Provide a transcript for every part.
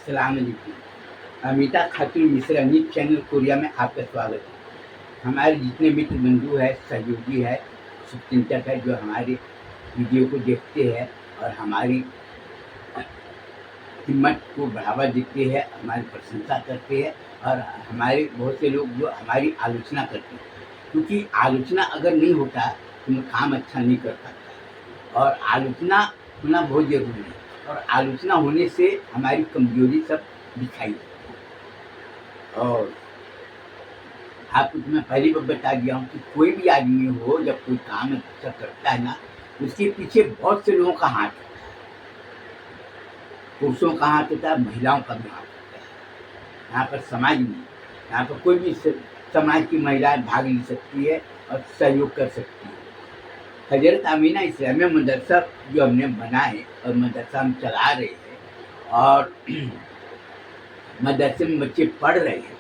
अस्सलाम वालेकुम। अमिता खातून Mishra news channel Korea में आपका स्वागत है। हमारे जितने मित्र बंधु हैं, सहयोगी हैं, शुभचिंतक हैं, जो हमारे वीडियो को देखते हैं और हमारी हिम्मत को बढ़ावा देते हैं, हमारी प्रशंसा करते हैं और हमारे बहुत से लोग जो हमारी आलोचना करते हैं, क्योंकि आलोचना अगर नहीं होता तो मैं काम अच्छा नहीं कर पाता और आलोचना होना बहुत ज़रूरी है और आलोचना होने से हमारी कमजोरी सब दिखाई देती है। और आपको तो मैं पहले भी बता दिया हूँ कि कोई भी आदमी हो, जब कोई काम अच्छा करता है ना, उसके पीछे बहुत से लोगों का हाथ होता है। पुरुषों का हाथ होता है, महिलाओं का भी हाथ होता है। यहाँ पर समाज में, यहाँ पर कोई भी समाज की महिलाएं भाग ले सकती है और सहयोग कर सकती है। हजरत आमीना इस्लामिया मदरसा जो हमने बनाए और मदरसा हम चला रहे हैं और मदरसे में बच्चे पढ़ रहे हैं,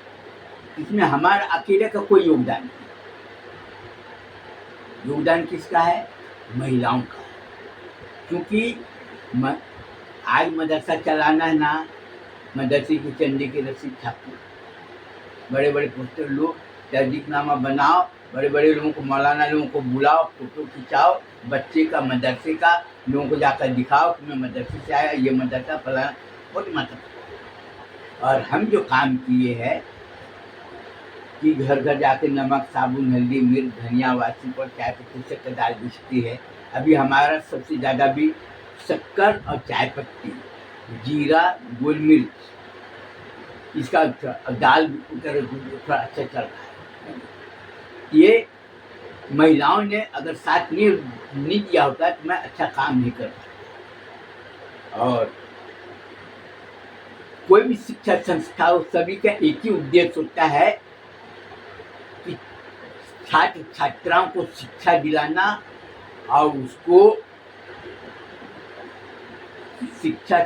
इसमें हमारा अकेले का कोई योगदान नहीं। योगदान किसका है? महिलाओं का। क्योंकि आज मदरसा चलाना है ना, मदरसे की चंदे की रसीद छापो, बड़े बड़े पोस्टर लो, तहजीकनामा बनाओ, बड़े बड़े लोगों को, मौलाना लोगों को बुलाओ, फोटो खिंचाओ, बच्चे का, मदरसे का, लोगों को जाकर दिखाओ कि मैं मदरसे से आया, ये मदरसा फलाना, बहुत मतलब। और हम जो काम किए हैं कि घर घर जाके नमक, साबुन, हल्दी, मिर्च, धनिया, वासी पर चाय पत्ती, शक्कर दाल बेचती है। अभी हमारा सबसे ज़्यादा भी शक्कर और चाय पत्ती, जीरा, गोल मिर्च, इसका दाल थोड़ा अच्छा चल रहा है। ये महिलाओं ने अगर साथ नहीं दिया होता तो मैं अच्छा काम नहीं कर पाता। और कोई भी शिक्षा संस्था हो, सभी का एक ही उद्देश्य होता है कि छात्र छात्राओं को शिक्षा दिलाना और उसको शिक्षा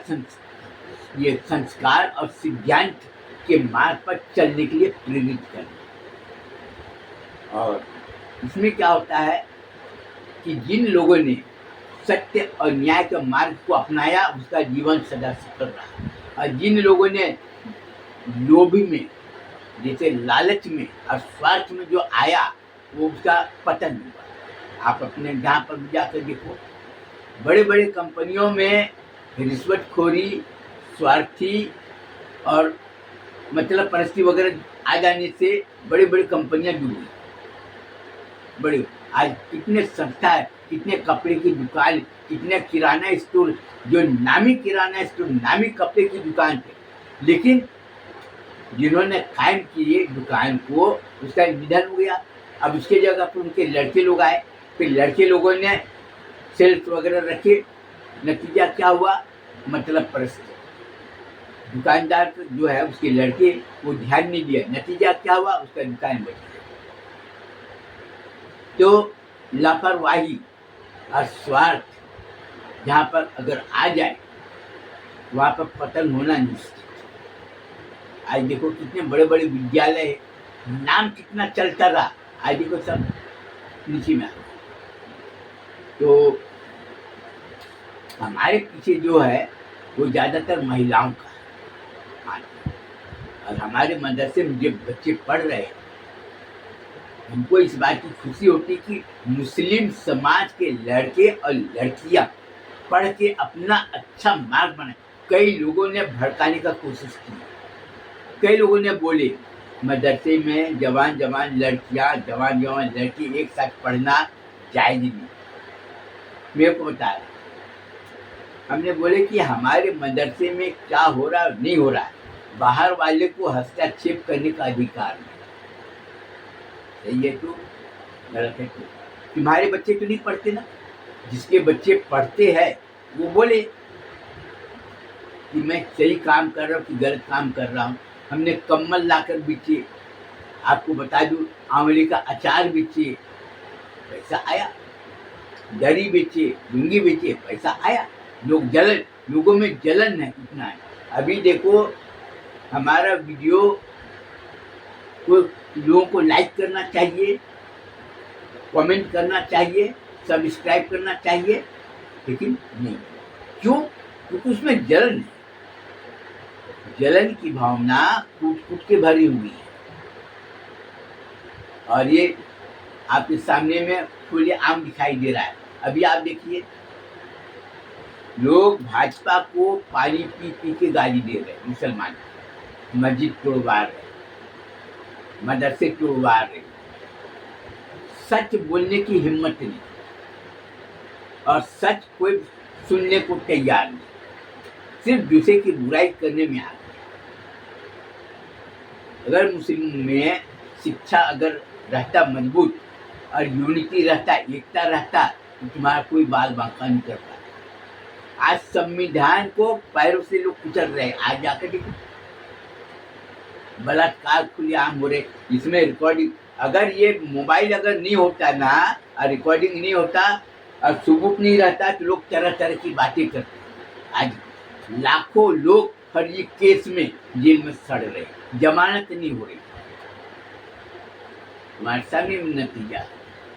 ये संस्कार और सिद्धांत के मार्ग पर चलने के लिए प्रेरित करना। और इसमें क्या होता है कि जिन लोगों ने सत्य और न्याय के मार्ग को अपनाया, उसका जीवन सदा सफल रहा। और जिन लोगों ने लोभ में, जैसे लालच में और स्वार्थ में जो आया, वो उसका पतन हुआ। आप अपने जहाँ पर भी जाकर देखो, बड़े बड़े कंपनियों में रिश्वतखोरी, स्वार्थी और मतलब परस्ती वगैरह आ जाने से बड़ी बड़ी कंपनियां डूबी। बड़े आज कितने संस्था है, कितने कपड़े की दुकान, कितने किराना स्टोर, जो नामी किराना स्टोर, नामी कपड़े की दुकान थे, लेकिन जिन्होंने कायम किए दुकान को, उसका निधन हो गया। अब उसके जगह पर उनके लड़के लोग आए, फिर लड़के लोगों ने सेल्स वगैरह रखे। नतीजा क्या हुआ? मतलब परस्त दुकानदार जो है, उसके लड़के, वो ध्यान नहीं दिया। नतीजा क्या हुआ? उसका दुकान बच गया। तो लापरवाही और स्वार्थ जहाँ पर अगर आ जाए, वहाँ पर पतन होना निश्चित। आज देखो कितने बड़े बड़े विद्यालय है, नाम कितना चलता रहा, आज देखो सब नीचे में आ गया। तो हमारे पीछे जो है वो ज़्यादातर महिलाओं का है। और हमारे मदरसे में जो बच्चे पढ़ रहे हैं, हमको इस बात की खुशी होती कि मुस्लिम समाज के लड़के और लड़कियां पढ़ के अपना अच्छा मार्ग बनाए। कई लोगों ने भड़काने का कोशिश की, कई लोगों ने बोले मदरसे में जवान जवान लड़कियां, जवान जवान लड़की एक साथ पढ़ना जायज़ नहीं। मेरे को बताया, हमने बोले कि हमारे मदरसे में क्या हो रहा है नहीं हो रहा है, बाहर वाले को हस्तक्षेप करने का अधिकार नहीं। सही है तो गलत है तो? तुम्हारे बच्चे तो नहीं पढ़ते ना, जिसके बच्चे पढ़ते हैं वो बोले कि मैं सही काम कर रहा हूँ कि गलत काम कर रहा हूँ। हमने कम्बल लाकर बेचे, आपको बता दूँ, आंवले का अचार बेचे, पैसा आया। दरी बेचे, लुंगी बेचे, पैसा आया। लोगों में जलन है, इतना है। अभी देखो हमारा वीडियो को लोगों को लाइक करना चाहिए, कमेंट करना चाहिए, सब्सक्राइब करना चाहिए, लेकिन नहीं। क्यों? क्योंकि उसमें जलन है। जलन की भावना कूट कूट के भरी हुई है। और ये आपके सामने में खुले आम दिखाई दे रहा है। अभी आप देखिए, लोग भाजपा को पानी पी पी के गाली दे रहे हैं। मुसलमान मस्जिद तोड़वा रहे, मदरसे तोड़वा रहे, सच बोलने की हिम्मत नहीं, और सच कोई सुनने को तैयार नहीं, सिर्फ दूसरे की बुराई करने में आ गए। अगर मुस्लिम में शिक्षा अगर रहता मजबूत और यूनिटी रहता, एकता रहता, तो तुम्हारा कोई बाल बांका नहीं करता। आज संविधान को पैरों से लोग कुचल रहे हैं। आज जाकर देखो, बलात्कार खुलेआम हो रहे, इसमें रिकॉर्डिंग। अगर ये मोबाइल अगर नहीं होता ना, और रिकॉर्डिंग नहीं होता और सबूत नहीं रहता, तो लोग तरह तरह की बातें करते। आज लाखों लोग फर्जी केस में जेल में सड़ रहे, जमानत नहीं हो रही। हमारे सामने नतीजा,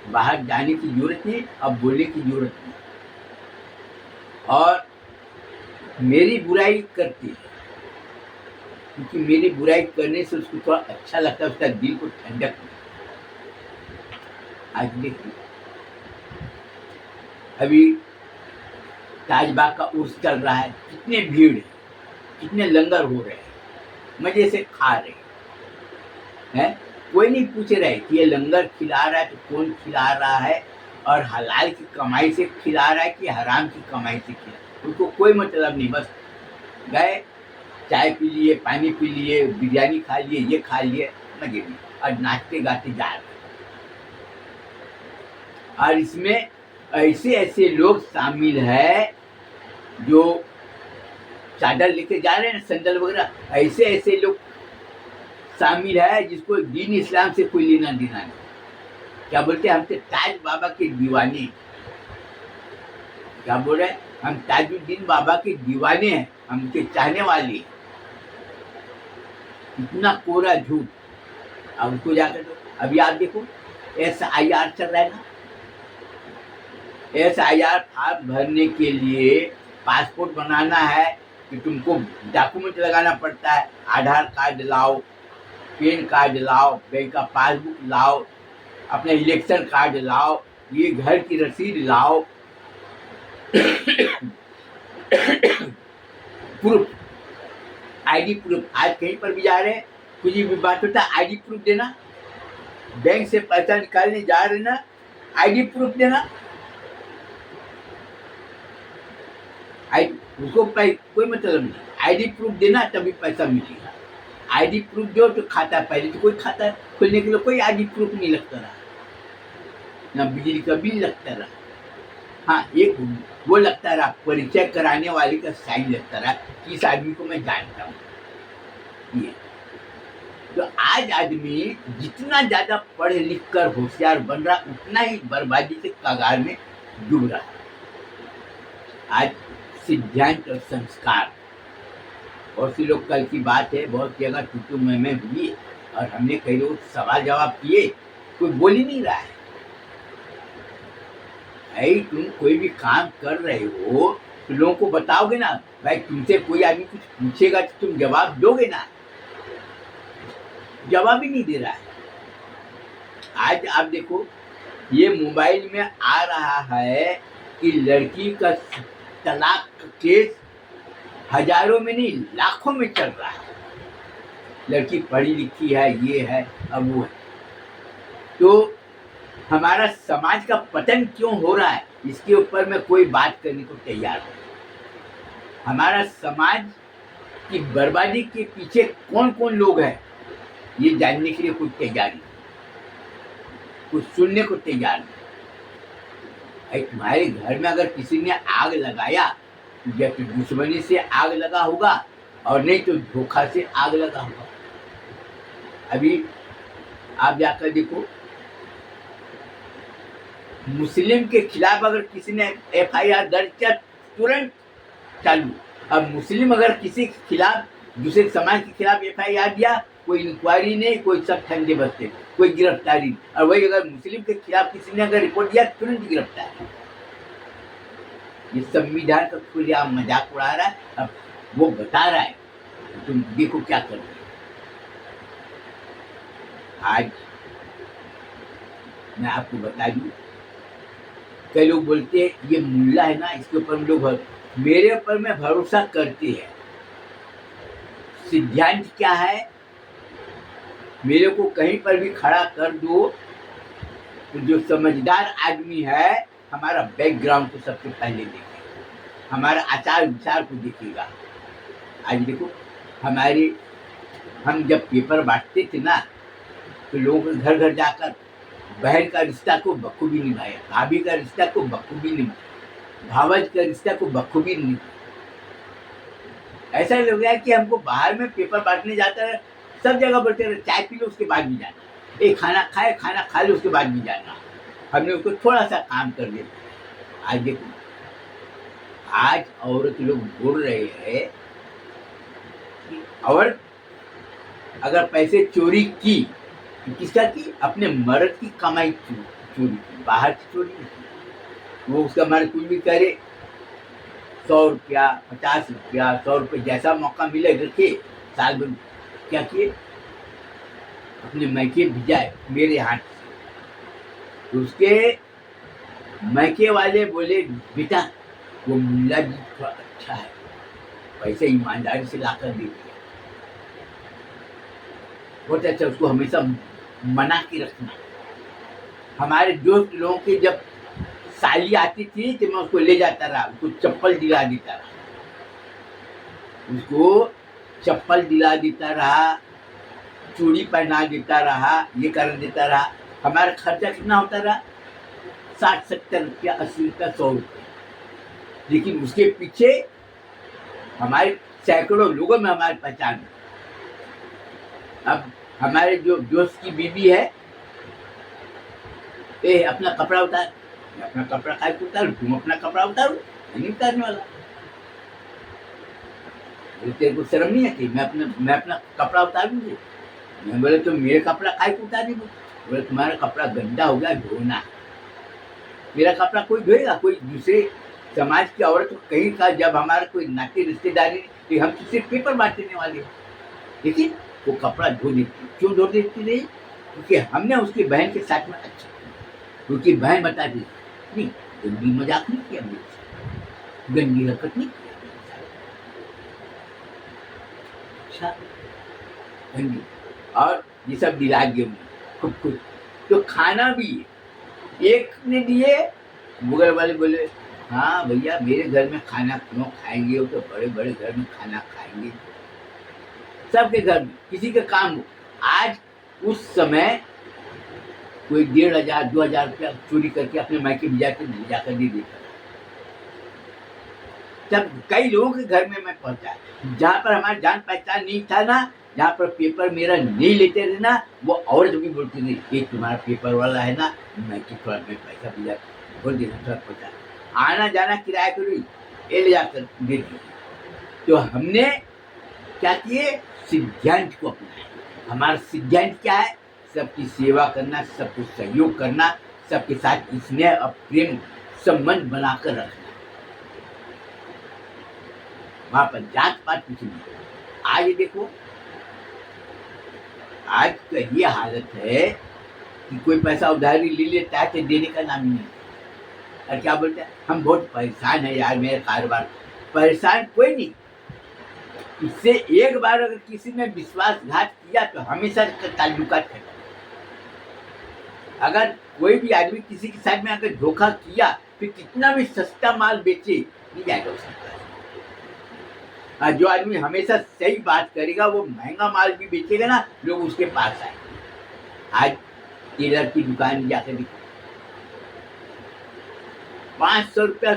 बाहर जाने की जरूरत नहीं, अब बोलने की जरूरत नहीं। और मेरी बुराई करती है, क्योंकि मेरी बुराई करने से उसको थोड़ा अच्छा लगता है, उसका दिल को ठंडक। आज देखिए, अभी ताजबाग का उर्स चल रहा है, कितने भीड़ है, कितने लंगर हो रहे हैं, मजे से खा रहे हैं। कोई नहीं पूछ रहे कि ये लंगर खिला रहा है तो कौन खिला रहा है, और हलाल की कमाई से खिला रहा है कि हराम की कमाई से खिला, उनको कोई मतलब नहीं। बस गए, चाय पी लिए, पानी पी लिए, बिरयानी खा लिए, ये खा लिए, मजे में, और नाचते गाते जा रहे। और इसमें ऐसे ऐसे लोग शामिल है जो चादर लेके जा रहे हैं, संदल वगैरह, ऐसे ऐसे लोग शामिल है जिसको दीन इस्लाम से कोई लेना देना नहीं। क्या बोलते हैं, हम तो ताज बाबा के दीवाने। क्या बोल रहे हैं, हम ताजुद्दीन बाबा के दीवाने हैं, हम उनके चाहने वाले। इतना कोरा झूठ। अब उसको जाकर तो अभी आप देखो, SIR चल रहा है ना, SIR फॉर्म भरने के लिए पासपोर्ट बनाना है कि तुमको डॉक्यूमेंट लगाना पड़ता है। आधार कार्ड लाओ, पैन कार्ड लाओ, बैंक का पासबुक लाओ, अपने इलेक्शन कार्ड लाओ, ये घर की रसीद लाओ, प्रूफ, ID प्रूफ। आज कहीं पर भी जा रहे हैं, कुछ भी बात होता है, ID प्रूफ देना। बैंक से पैसा निकालने जा रहे ना, ID प्रूफ देना। उसको कोई मतलब नहीं, ID प्रूफ देना तभी पैसा मिलेगा। ID प्रूफ दो तो खाता, पहले तो कोई खाता खोलने के लिए कोई ID प्रूफ नहीं लगता रहा, ना बिजली का बिल लगता रहा। हाँ, एक वो लगता रहा, परिचय कराने वाले का साइन लगता रहा कि इस आदमी को मैं जानता हूँ। ये तो आज आदमी जितना ज्यादा पढ़ लिख कर होशियार बन रहा, उतना ही बर्बादी के कगार में डूब रहा। आज सिद्धांत और संस्कार, बहुत सी लोग, कल की बात है, बहुत जगह टूटू में हुई और हमने कई लोग सवाल जवाब किए, कोई बोल ही नहीं रहा है। भाई, तुम कोई भी काम कर रहे हो तो लोगों को बताओगे ना। भाई, तुमसे कोई आदमी कुछ पूछेगा तो तुम जवाब दोगे ना, जवाब ही नहीं दे रहा है। आज आप देखो, ये मोबाइल में आ रहा है कि लड़की का तलाक का केस हजारों में नहीं, लाखों में चल रहा है। लड़की पढ़ी लिखी है, ये है, अब वो है। तो हमारा समाज का पतन क्यों हो रहा है, इसके ऊपर मैं कोई बात करने को तैयार हूँ। हमारा समाज की बर्बादी के पीछे कौन कौन लोग हैं, ये जानने के लिए कोई तैयार नहीं, कुछ सुनने को तैयार नहीं। तुम्हारे घर में अगर किसी ने आग लगाया, या तो दुश्मनी से आग लगा होगा, और नहीं तो धोखा से आग लगा होगा। अभी आप जाकर देखो, मुस्लिम के खिलाफ अगर किसी ने FIR दर्ज किया, तुरंत चालू। अब मुस्लिम अगर किसी के खिलाफ, दूसरे समाज के खिलाफ FIR दिया, कोई इंक्वायरी नहीं, कोई सब ठंडे बसते, कोई गिरफ्तारी नहीं। और वही अगर मुस्लिम के खिलाफ किसी ने अगर रिपोर्ट दिया, तुरंत गिरफ्तार। ये संविधान का खुलेआम मजाक उड़ा रहा है। अब वो बता रहा है तुम देखो क्या कर रहे हो। आज मैं आपको बता दूं, कई लोग बोलते हैं ये मुल्ला है ना, इसके ऊपर हम लोग मेरे ऊपर में भरोसा करते हैं। सिद्धांत क्या है, मेरे को कहीं पर भी खड़ा कर दो तो जो समझदार आदमी है हमारा बैकग्राउंड को सबसे पहले देखेगा, हमारा आचार विचार को देखेगा। आज देखो हमारे, हम जब पेपर बांटते थे ना तो लोग घर घर जाकर बहन का रिश्ता को बखूबी निभाया, भाभी का रिश्ता को बखूबी निभाया, भावज का रिश्ता को बखूबी निभाया। ऐसा लग गया कि हमको बाहर में पेपर बांटने जाता है, सब जगह बोलते रहे चाय पी लो उसके बाद भी जाना, एक खाना खाए, खाना खा लो उसके बाद भी जाना। हमने उसको थोड़ा सा काम कर दिया। आज देखो, आज औरत लोग बोल रहे हैं कि औरत अगर पैसे चोरी की, किसका की? अपने मर्द की कमाई चोरी की, बाहर की चोरी नहीं की। वो उसका मर्द कुछ भी करे, 100 रुपया, 50 रुपया, 100 रुपये, जैसा मौका मिले रखे, साल भर क्या किए, अपने मैके भिजाए मेरे हाथ से। तो उसके मैके वाले बोले बेटा वो मुल्ला जी थोड़ा अच्छा है, पैसे ईमानदारी से लाकर दे दिया, बहुत अच्छा, उसको हमेशा मना के रखना। हमारे दोस्त लोगों के जब साली आती थी तो मैं उसको ले जाता रहा, उसको चप्पल दिला देता रहा, उसको चप्पल दिला देता रहा, चूड़ी पहना देता रहा, ये कर देता रहा। हमारा खर्चा कितना होता रहा? 60-70 रुपया, 80 रुपया, 100 रुपया। लेकिन उसके पीछे हमारे सैकड़ों लोगों में हमारी पहचान है। अब हमारे जो दोस्त की बीबी है, ए अपना कपड़ा उतार, मैं अपना कपड़ा काय को उतारू, तुम अपना कपड़ा उतारो, नहीं उतारने वाला। तेरे को शर्म नहीं आती? मैं अपना कपड़ा उतार दूंगी। मैं बोले तो मेरे कपड़ा काय को उतार दी? बोले तुम्हारा कपड़ा गंदा हो गया, धोना। मेरा कपड़ा कोई धोएगा? कोई दूसरे समाज की औरत को कहीं का, जब हमारा कोई नाते रिश्तेदारी, तो हम तो सिर्फ पेपर बांटने वाले हैं, लेकिन वो कपड़ा धो देती। क्यों धो देती नहीं? क्योंकि हमने उसकी बहन के साथ में अच्छा, क्योंकि बहन बताती नहीं, गंदी मजाक नहीं किया मेरे साथ, गंदी हरकत नहीं किया मेरे साथ। अच्छा गंदी, और ये सब दिला दिए खूब कुछ। तो खाना भी एक ने दिए, मुगल वाले बोले हाँ भैया मेरे घर में खाना क्यों खाएंगे, वो तो बड़े बड़े घर में खाना खाएंगे, सबके घर में किसी का काम हो। आज उस समय कोई 1,500 2,000 रुपया चोरी करके अपने मायके जाकर दे देता। तब कई लोगों के घर में मैं पहुंचा, जहाँ पर हमारा जान पहचान नहीं था ना, जहाँ पर पेपर मेरा नहीं लेते थे ना, वो औरत भी बोलती नहीं कि तुम्हारा पेपर वाला है ना, मैं थोड़ा मैं पैसा भिजा बोल देना, थोड़ा पहुँचा, आना जाना किराया करो, ये ले जाकर दे दी। तो हमने क्या किए? सिद्धांत को अपनाया। हमारा सिद्धांत क्या है? सबकी सेवा करना, सबको सहयोग करना, सबके साथ स्नेह और प्रेम संबंध बनाकर रखना। वहां पर जात पात कुछ नहीं। आज देखो, आज का ये हालत है कि कोई पैसा उधारी ले लेता है तो देने का नाम ही नहीं। और क्या बोलते हैं, हम बहुत परेशान है यार, मेरा कारोबार। परेशान कोई नहीं, इससे एक बार अगर किसी ने विश्वासघात किया तो हमेशा ताल्लुकात है। अगर कोई भी आदमी किसी के साथ में अगर धोखा किया तो कितना भी सस्ता माल बेचे नहीं जाएगा उसके पास। जो आदमी हमेशा सही बात करेगा वो महंगा माल भी बेचेगा ना, लोग उसके पास आएंगे। आज टेलर की दुकान जाकर देखो, 500 रुपया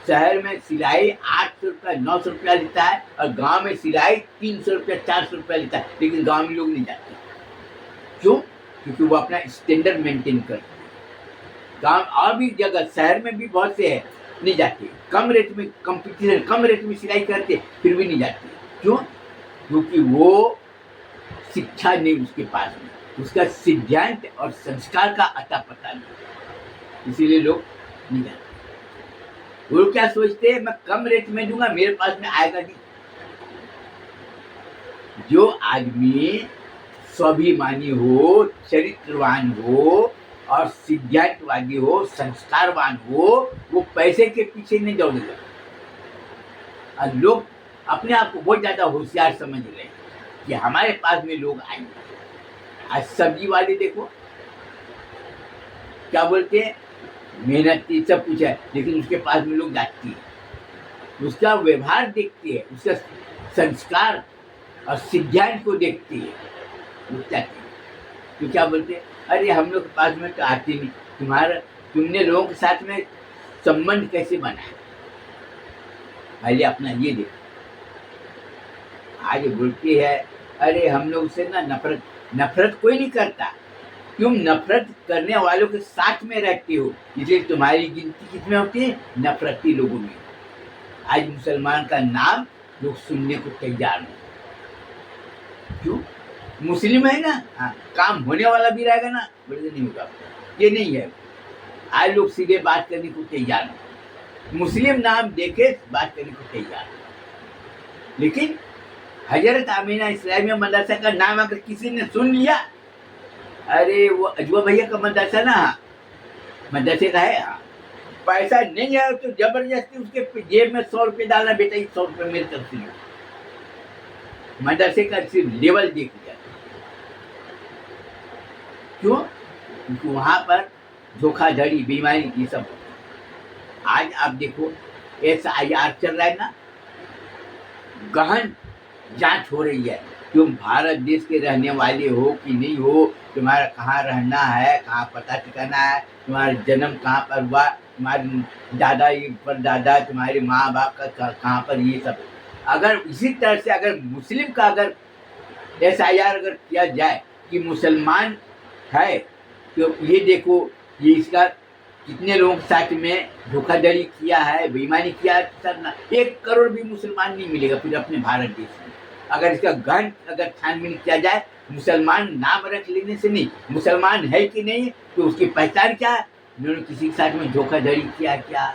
शहर में सिलाई, 800 रुपया 900 रुपया लेता है, और गांव में सिलाई 300 रुपया 400 रुपया लेता है। लेकिन गांव में लोग नहीं जाते, क्यों? क्योंकि वो अपना स्टैंडर्ड मेंटेन करते हैं। गांव और भी जगह, शहर में भी बहुत से है, नहीं जाते, कम रेट में कंपटीशन, कम रेट में सिलाई करते फिर भी नहीं जाते। क्यों? क्योंकि वो शिक्षा नहीं उसके पास में, उसका सिद्धांत और संस्कार का अता पता नहीं, इसीलिए लोग नहीं जाते। वो क्या सोचते हैं, मैं कम रेट में दूंगा, मेरे पास में आएगा नहीं। जो आदमी स्वाभिमानी हो, चरित्रवान हो और सिद्धांतवादी हो, संस्कारवान हो, वो पैसे के पीछे नहीं दौड़ेगा। और लोग अपने आप को बहुत ज़्यादा होशियार समझ रहे हैं कि हमारे पास में लोग आएंगे। आज सब्जी वाले देखो क्या बोलते हैं, मेहनती सब कुछ है, लेकिन उसके पास में लोग जाती है, उसका व्यवहार देखती है, उसका संस्कार और सिद्धांत को देखती है, वो जाती है। तो क्या बोलते हैं, अरे हम लोग के पास में तो आते नहीं, तुमने लोगों के साथ में संबंध कैसे बनाया, पहले अपना ये देखो। आज बोलती है अरे हम लोग से ना नफरत कोई नहीं करता, तुम नफरत करने वालों के साथ में रहती हो, इसलिए तुम्हारी गिनती किसमें होती है, नफरती लोगों में। आज मुसलमान का नाम लोग सुनने को तैयार नहीं, क्यों, मुस्लिम है ना, हाँ, काम होने वाला भी रहेगा ना, बोले नहीं होगा, ये नहीं है। आज लोग सीधे बात करने को तैयार नहीं, मुस्लिम नाम देके बात करने को तैयार नहीं। लेकिन हजरत आमीना इस्लामिया मदरसा का नाम अगर किसी ने सुन लिया, अरे वो अजवा भैया का मदरसा ना, मदरसे का है, हाँ, पैसा नहीं है तो जबरदस्ती उसके जेब में 100 रुपये डालना, बेटा 100 रुपये मेरे तरफ से, मदरसे का सिर्फ लेवल देख लिया। क्यों, क्योंकि वहां पर धोखाधड़ी, बेईमानी, ये सब। आज आप देखो SIR चल रहा है ना, गहन जांच हो रही है, तुम भारत देश के रहने वाले हो कि नहीं हो, तुम्हारा कहाँ रहना है, कहाँ पता ठिकाना है, तुम्हारा जन्म कहाँ पर हुआ, तुम्हारे दादा परदादा, तुम्हारे माँ बाप का कहाँ पर, ये सब। अगर इसी तरह से अगर मुस्लिम का अगर SIR अगर किया जाए कि मुसलमान है, तो ये देखो ये इसका कितने लोगों के साथ में धोखाधड़ी किया है, बेईमानी किया है, सर ना 1 करोड़ भी मुसलमान नहीं मिलेगा फिर अपने भारत देश में। अगर इसका गहन अगर छानबीन किया जाए, मुसलमान नाम रख लेने से नहीं, मुसलमान है कि नहीं, तो उसकी पहचान क्या है, उन्होंने किसी के साथ में धोखाधड़ी किया क्या,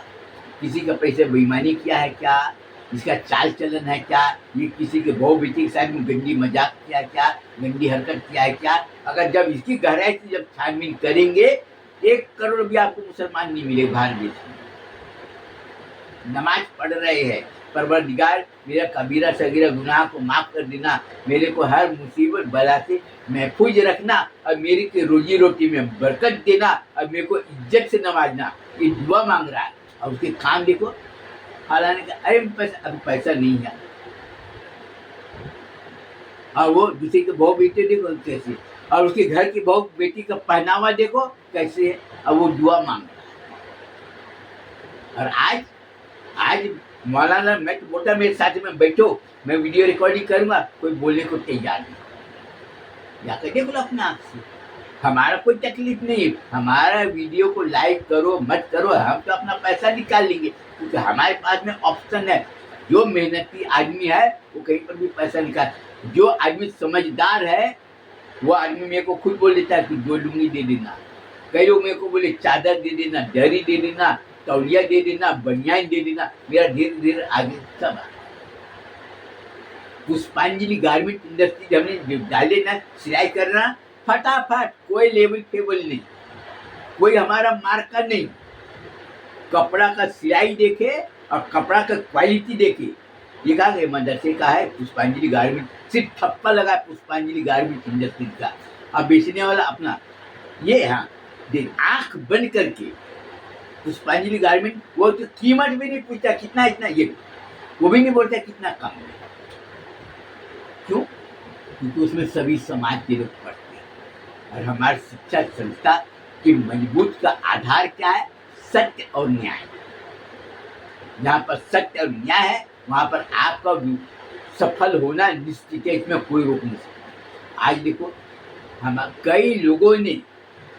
किसी का पैसे बेईमानी किया है क्या, इसका चाल चलन है क्या, ये किसी के बहू बेटी के साथ में गंदी मजाक किया क्या, गंदी हरकत किया है क्या। अगर जब इसकी गहराई से जब छानबीन करेंगे, 1 करोड़ भी आपको मुसलमान नहीं मिले भारत देश में। नमाज पढ़ रहे हैं, परवरदिगार मेरा कबीरा सगीरा गुनाह को माफ कर देना, मेरे को हर मुसीबत बला से महफूज रखना, और मेरी की रोजी रोटी में बरकत देना, और मेरे को इज्जत से नवाजना, ये दुआ मांग रहा है। और उसके काम देखो, हालांकि का अरे अभी पैसा नहीं है, और वो दूसरे के बहू बेटे देखो कैसे, और उसके घर की बहू बेटी का पहनावा देखो कैसे है, और वो दुआ मांग रहा है। और आज मौलाना मैं तो बोलता मेरे साथ में बैठो, मैं वीडियो रिकॉर्डिंग करूंगा, कोई बोलने को तैयार नहीं। जाकर देखो अपने आप से, हमारा कोई तकलीफ नहीं, हमारा वीडियो को लाइक करो मत करो, हम तो अपना पैसा निकाल लेंगे, क्योंकि हमारे पास में ऑप्शन है। जो मेहनती आदमी है वो कहीं पर भी पैसा निकाल, जो आदमी समझदार है वो आदमी मेरे को खुद बोल देता है कि 2 लुंगी दे देना, कई लोग मेरे को बोले चादर दे देना, दरी दे देना, तौलिया दे देना, बनियान दे देना, मेरा धीरे धीरे आगे सब आ। पुष्पांजलि गारमेंट इंडस्ट्री हमने डाले ना, सिलाई करना फटाफट, कोई लेवल टेबल नहीं, कोई हमारा मार्का नहीं, कपड़ा का सिलाई देखे और कपड़ा का क्वालिटी देखे। ये कहा गया मदरसे का है पुष्पांजलि गारमेंट, सिर्फ ठप्पा लगा पुष्पांजलि गारमेंट इंडस्ट्री का, अब बेचने वाला अपना ये। हाँ देख, आंख बंद करके पुष्पांजलि गारमेंट, वो तो कीमत भी नहीं पूछता कितना, इतना, ये वो भी नहीं बोलता कितना कम है। क्यों, क्योंकि उसमें सभी समाज के लोग पढ़ते हैं। और हमारी शिक्षा संस्था की मजबूत का आधार क्या है, सत्य और न्याय। जहाँ पर सत्य और न्याय है वहाँ पर आपका सफल होना निश्चित है, इसमें कोई रोक नहीं सकता। आज देखो हम कई लोगों ने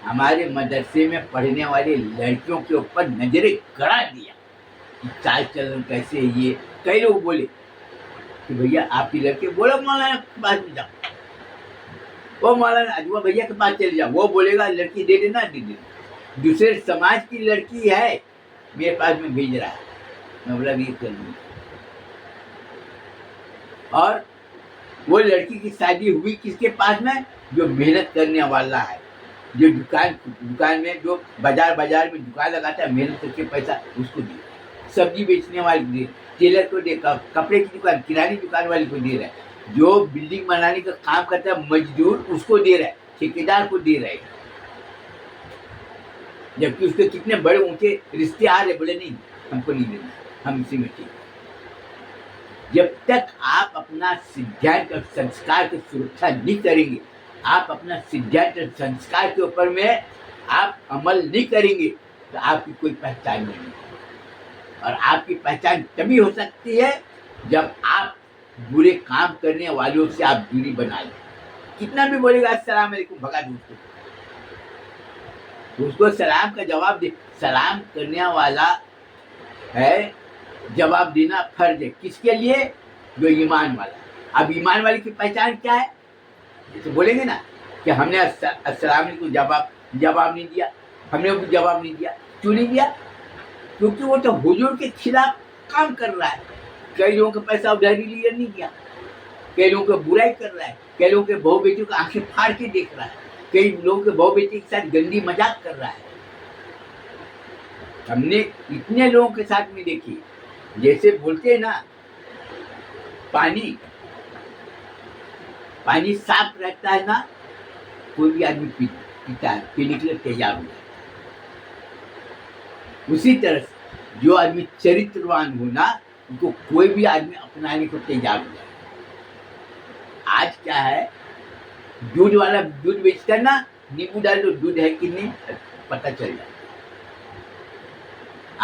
हमारे मदरसे में पढ़ने वाले लड़कियों के ऊपर नजरें गड़ा दिया कि चाल चलन कैसे है ये। कई लोग बोले कि भैया आपकी लड़की, बोलो मौलाना के पास में जाओ, वो मौलाना अजवा भैया के पास चले जाओ, वो बोलेगा लड़की दे देना दे देना। दूसरे समाज की लड़की है मेरे पास में भेज रहा है, मैं बोला भी कर लूँगा। और वो लड़की की शादी हुई किसके पास में? जो मेहनत करने वाला है, जो दुकान में, जो बाजार में दुकान लगाता है, मेहनत करके पैसा उसको दे, सब्जी बेचने वाले को दे, टेलर को दे, कपड़े की दुकान, किरानी दुकान वाले को दे रहा है, जो बिल्डिंग बनाने का काम करता है मजदूर उसको दे रहा है, ठेकेदार को दे रहा है। जबकि उसके कितने बड़े ऊंचे रिश्ते आ रहे, बोले नहीं हमको नहीं देना, हम इसी में ठीक। जब तक आप अपना सिद्धांत और संस्कार की सुरक्षा नहीं करेंगे, आप अपना सिद्धांत और संस्कार के ऊपर में आप अमल नहीं करेंगे, तो आपकी कोई पहचान नहीं है। और आपकी पहचान तभी हो सकती है जब आप बुरे काम करने वालों से आप दूरी बना लें। कितना भी बोलेगा अस्सलाम वालेकुम, भगा दो उसको सलाम का जवाब दे। सलाम करने वाला है, जवाब देना फर्ज है। किसके लिए? जो ईमान वाला। अब ईमान वाले की पहचान क्या है? तो बोलेंगे ना कि हमने अस्सलाम वालेकुम जवाब नहीं दिया, हमने उसको जवाब नहीं दिया। क्यों नहीं दिया? क्योंकि वो तो हुजूर के खिलाफ काम कर रहा है। कई लोगों का पैसा उधारी लिया नहीं दिया, कई लोगों को बुराई कर रहा है, कई लोगों के बहू बेटियों को आंखें फाड़ के देख रहा है, कई लोगों के बहू बेटी के साथ गंदी मजाक कर रहा है। हमने इतने लोगों के साथ में देखी, जैसे बोलते हैं ना पानी साफ रहता है ना, कोई भी आदमी पीता है, पीने के लिए तैयार हो जाता है। उसी तरह से जो आदमी चरित्रवान हो ना, उनको कोई भी आदमी अपनाने को तैयार हो जाता है। आज क्या है, दूध वाला दूध बेचता है ना, नींबू डाल दो, दूध है कि नहीं पता चल जाता है।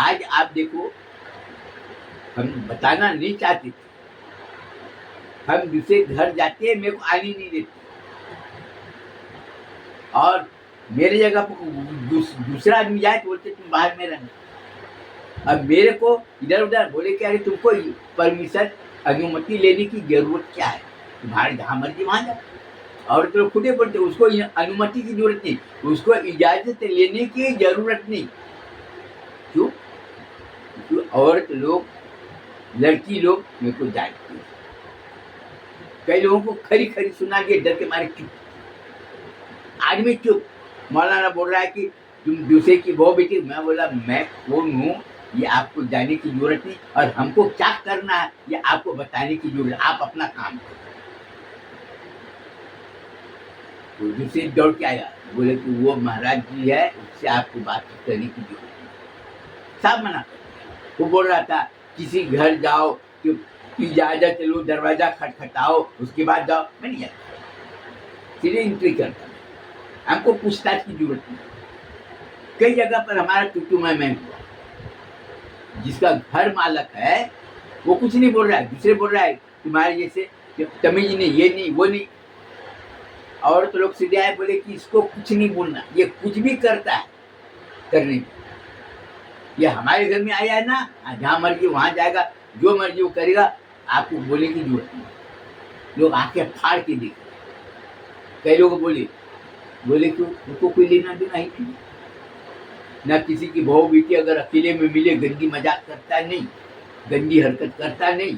आज आप देखो, हम बताना नहीं चाहते, हम दूसरे घर जाते हैं, मेरे को आने नहीं देते, और मेरे जगह पर दूसरा आदमी जाए तो बोलते तुम बाहर में रहना। अब मेरे को इधर उधर बोले कि अरे तुमको परमिशन अनुमति लेने की जरूरत क्या है, तुम्हारे जहाँ मर्जी वहाँ जाओ। और तो खुदे बोलते उसको अनुमति की जरूरत नहीं, उसको इजाजत लेने की जरूरत नहीं। क्यों? क्योंकि औरत लोग, लड़की लोग मेरे को जानती है। कई लोगों को खरी खरी सुना दिए, डर के मारे चुप, आदमी चुप। मौलाना बोल रहा है कि तुम दूसरे की बहू बेटी। मैं बोला मैं कौन हूँ ये आपको जानने की जरूरत नहीं, और हमको क्या करना है ये आपको बताने की जरूरत। आप अपना काम करो। तो दूसरे दौड़ के आया, बोले कि वो महाराज जी है, उससे आपको बात करने की जरूरत नहीं। सब मना कर। वो बोल रहा था किसी घर जाओ तो इजाजत लो, दरवाजा खटखटाओ, उसके बाद जाओ। मैं नहीं जाता, सीधे एंट्री करता। हमको पूछताछ की जरूरत नहीं। कई जगह पर हमारा टुटू मैं हुआ, जिसका घर मालक है वो कुछ नहीं बोल रहा है, दूसरे बोल रहा है तुम्हारे जैसे तमीज नहीं, ये नहीं वो नहीं। और तो लोग सीधे आए, बोले कि इसको कुछ नहीं बोलना, ये कुछ भी करता है करने की। ये हमारे घर में आया है ना, जहाँ मर्जी वहाँ जाएगा, जो मर्जी वो करेगा, आपको बोलने की जरूरत नहीं। लोग आंखें फाड़ के देख। कई लोग बोले कि उनको कोई लेना देना ही नहीं। ना किसी की बहू बेटी अगर अकेले में मिले गंदी मजाक करता नहीं, गंदी हरकत करता नहीं,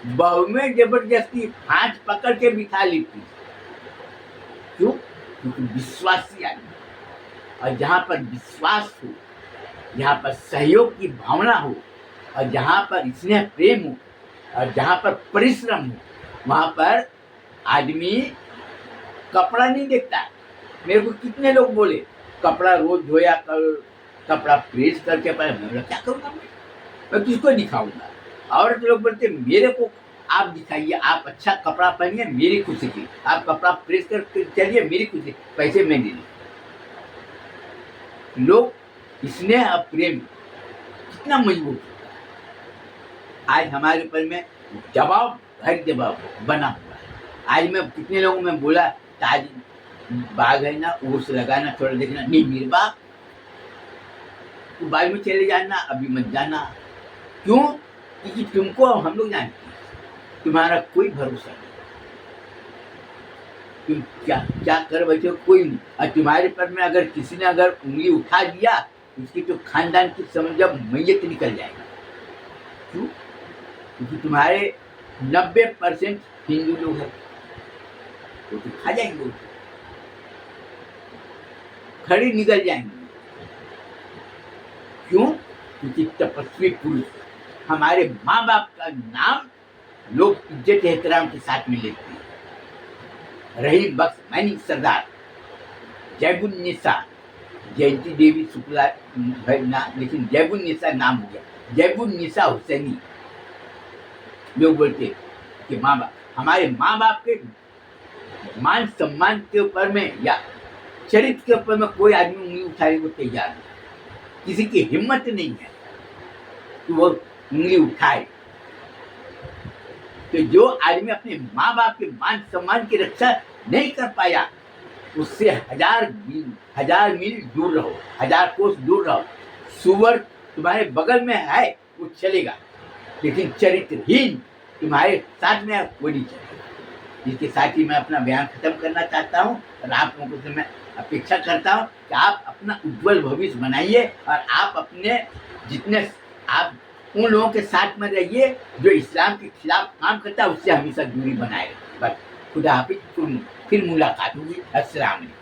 बहू में जबरदस्ती हाथ पकड़ के बिठा लेती। क्यों? क्योंकि विश्वासी आदमी। और जहाँ पर विश्वास हो, जहाँ पर सहयोग की भावना हो, और जहाँ पर स्नेह प्रेम हो, और जहाँ पर परिश्रम हो, वहाँ पर आदमी कपड़ा नहीं देखता। मेरे को कितने लोग बोले कपड़ा रोज धोया कर, कपड़ा प्रेस करके पाए। मैं क्या करूँगा, मैं किसको दिखाऊंगा। और तो लोग बोलते मेरे को आप दिखाइए, आप अच्छा कपड़ा पहनिए मेरी खुशी की, आप कपड़ा प्रेस करके चलिए मेरी खुशी, पैसे मैं दे। लोग स्नेह और प्रेम कितना मजबूत होता है। आज हमारे ऊपर में दबाव, हर दबाव बना हुआ है। आज मैं कितने लोगों में बोला ताज बाग है ना, उस लगाना, थोड़ा देखना। नहीं मेरे बाप, तू बाद में चले जाना, अभी मत जाना। क्यों? क्योंकि तुमको हम लोग जानते हैं, तुम्हारा कोई भरोसा नहीं, तुम क्या कर बैठे हो, कोई नहीं। और तुम्हारे पर में अगर किसी ने अगर उंगली उठा दिया, उसकी तो खानदान की समझ मैयत निकल जाएगा। क्यों? क्योंकि तुम्हारे 90% हिंदू लोग हैं, वो तो खा जाएंगे, वो खड़े निकल जाएंगे। क्यों? क्योंकि तपस्वी पुरुष, हमारे माँ बाप का नाम लोग इज्जत एहतराम के साथ में लेते हैं। रहीम बख्श मैनी सरदार, जैबुन्निसा, जयंती देवी शुक्ला है ना, लेकिन जैबुन्निसा नाम हो गया, जैबुन्निसा हुसैनी। लोग बोलते कि माँ बाप, हमारे माँ बाप के मान सम्मान के ऊपर में या चरित्र के ऊपर में कोई आदमी उंगली उठाने को तैयार नहीं, किसी की हिम्मत नहीं है कि वो उंगली उठाए। तो जो आदमी अपने माँ बाप के मान सम्मान की रक्षा नहीं कर पाया, उससे 1000 मील दूर रहो, 1000 कोस दूर रहो। सुअर तुम्हारे बगल में है वो चलेगा, लेकिन चरित्रहीन तुम्हारे साथ में वो नहीं चलेगा। जिसके साथ ही मैं अपना बयान खत्म करना चाहता हूँ, और आप लोगों से मैं अपेक्षा करता हूँ कि आप अपना उज्जवल भविष्य बनाइए, और आप अपने जितने आप उन लोगों के साथ में रहिए जो इस्लाम के खिलाफ काम करता है, उससे हमेशा दूरी बनाए। बस खुदा हाफिज, फिर मुलाकात होगी। अस्सलाम वालेकुम।